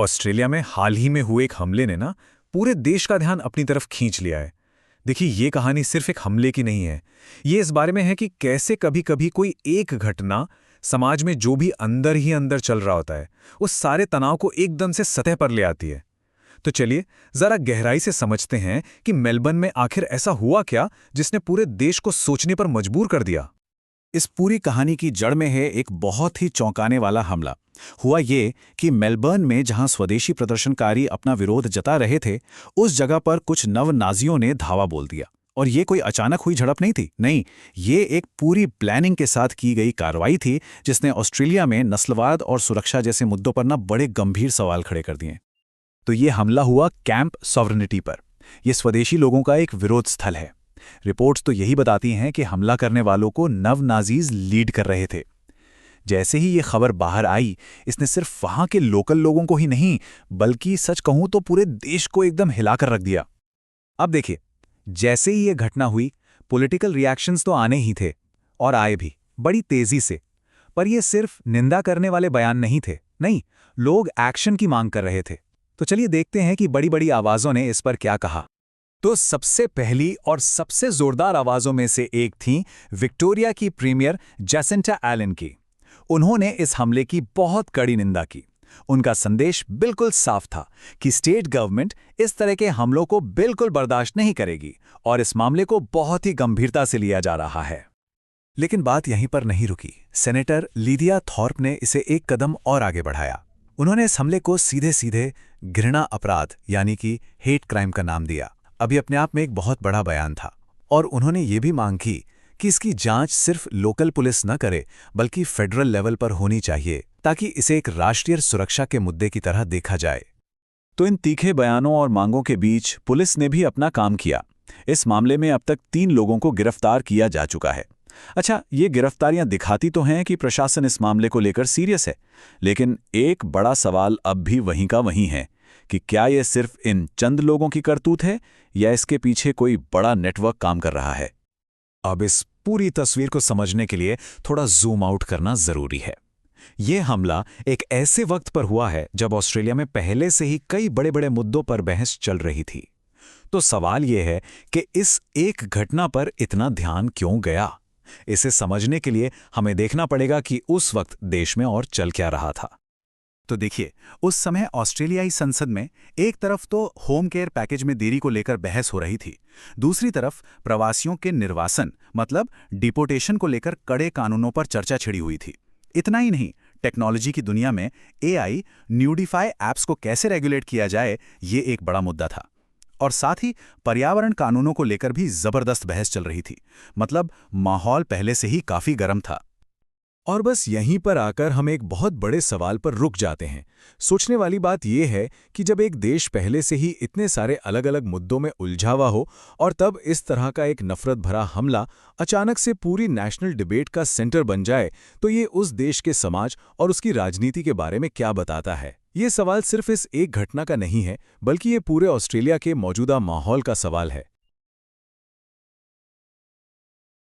Australia में हाल ही में हुए एक हमले ने ना पूरे देश का ध्यान अपनी तरफ खींच लिया है। देखिए, ये कहानी सिर्फ एक हमले की नहीं है। ये इस बारे में है कि कैसे कभी-कभी कोई एक घटना समाज में जो भी अंदर ही अंदर चल रहा होता है, उस सारे तनाव को एकदम से सतह पर ले आती है। तो चलिए जरा गहराई से समझते हैं कि मेलबर्न में आखिर ऐसा हुआ क्या जिसने पूरे देश को सोचने पर मजबूर कर दिया। इस पूरी कहानी की जड़ में है एक बहुत ही चौंकाने वाला हमला। हुआ ये कि मेलबर्न में जहां स्वदेशी प्रदर्शनकारी अपना विरोध जता रहे थे, उस जगह पर कुछ नव नाजियों ने धावा बोल दिया। और ये कोई अचानक हुई झड़प नहीं थी, नहीं, ये एक पूरी प्लानिंग के साथ की गई कार्रवाई थी जिसने ऑस्ट्रेलिया में नस्लवाद और सुरक्षा जैसे मुद्दों पर बड़े गंभीर सवाल खड़े कर दिए। तो ये हमला हुआ कैंप सॉवरेनिटी पर। यह स्वदेशी लोगों का एक विरोध स्थल है। रिपोर्ट्स तो यही बताती हैं कि हमला करने वालों को नव नाजीज लीड कर रहे थे। जैसे ही ये खबर बाहर आई, इसने सिर्फ वहां के लोकल लोगों को ही नहीं, बल्कि सच कहूं तो पूरे देश को एकदम हिलाकर रख दिया। अब देखिए, जैसे ही ये घटना हुई, पॉलिटिकल रिएक्शंस तो आने ही थे, और आए भी बड़ी तेजी से। पर ये सिर्फ निंदा करने वाले बयान नहीं थे, नहीं, लोग एक्शन की मांग कर रहे थे। तो चलिए देखते हैं कि बड़ी बड़ी आवाजों ने इस पर क्या कहा। तो सबसे पहली और सबसे जोरदार आवाजों में से एक थी विक्टोरिया की प्रीमियर जैसिंटा एलन की। उन्होंने इस हमले की बहुत कड़ी निंदा की। उनका संदेश बिल्कुल साफ था कि स्टेट गवर्नमेंट इस तरह के हमलों को बिल्कुल बर्दाश्त नहीं करेगी और इस मामले को बहुत ही गंभीरता से लिया जा रहा है। लेकिन बात यहीं पर नहीं रुकी। सेनेटर लिडिया थॉर्प ने इसे एक कदम और आगे बढ़ाया। उन्होंने इस हमले को सीधे सीधे घृणा अपराध यानी कि हेट क्राइम का नाम दिया। अभी अपने आप में एक बहुत बड़ा बयान था। और उन्होंने ये भी मांग की कि इसकी जांच सिर्फ लोकल पुलिस न करे, बल्कि फेडरल लेवल पर होनी चाहिए, ताकि इसे एक राष्ट्रीय सुरक्षा के मुद्दे की तरह देखा जाए। तो इन तीखे बयानों और मांगों के बीच पुलिस ने भी अपना काम किया। इस मामले में अब तक 3 लोगों को गिरफ्तार किया जा चुका है। अच्छा, ये गिरफ्तारियां दिखाती तो हैं कि प्रशासन इस मामले को लेकर सीरियस है, लेकिन एक बड़ा सवाल अब भी वहीं का वहीं है कि क्या यह सिर्फ इन चंद लोगों की करतूत है या इसके पीछे कोई बड़ा नेटवर्क काम कर रहा है। अब इस पूरी तस्वीर को समझने के लिए थोड़ा जूम आउट करना जरूरी है। यह हमला एक ऐसे वक्त पर हुआ है जब ऑस्ट्रेलिया में पहले से ही कई बड़े बड़े मुद्दों पर बहस चल रही थी। तो सवाल यह है कि इस एक घटना पर इतना ध्यान क्यों गया। इसे समझने के लिए हमें देखना पड़ेगा कि उस वक्त देश में और चल क्या रहा था। तो देखिए, उस समय ऑस्ट्रेलियाई संसद में एक तरफ तो होम केयर पैकेज में देरी को लेकर बहस हो रही थी, दूसरी तरफ प्रवासियों के निर्वासन मतलब डिपोटेशन को लेकर कड़े कानूनों पर चर्चा छिड़ी हुई थी। इतना ही नहीं, टेक्नोलॉजी की दुनिया में एआई न्यूडिफाई ऐप्स को कैसे रेगुलेट किया जाए, ये एक बड़ा मुद्दा था। और साथ ही पर्यावरण कानूनों को लेकर भी जबरदस्त बहस चल रही थी। मतलब माहौल पहले से ही काफी गर्म था। और बस यहीं पर आकर हम एक बहुत बड़े सवाल पर रुक जाते हैं। सोचने वाली बात यह है कि जब एक देश पहले से ही इतने सारे अलग अलग मुद्दों में उलझा हुआ हो और तब इस तरह का एक नफरत भरा हमला अचानक से पूरी नेशनल डिबेट का सेंटर बन जाए, तो ये उस देश के समाज और उसकी राजनीति के बारे में क्या बताता है। ये सवाल सिर्फ इस एक घटना का नहीं है, बल्कि ये पूरे ऑस्ट्रेलिया के मौजूदा माहौल का सवाल है।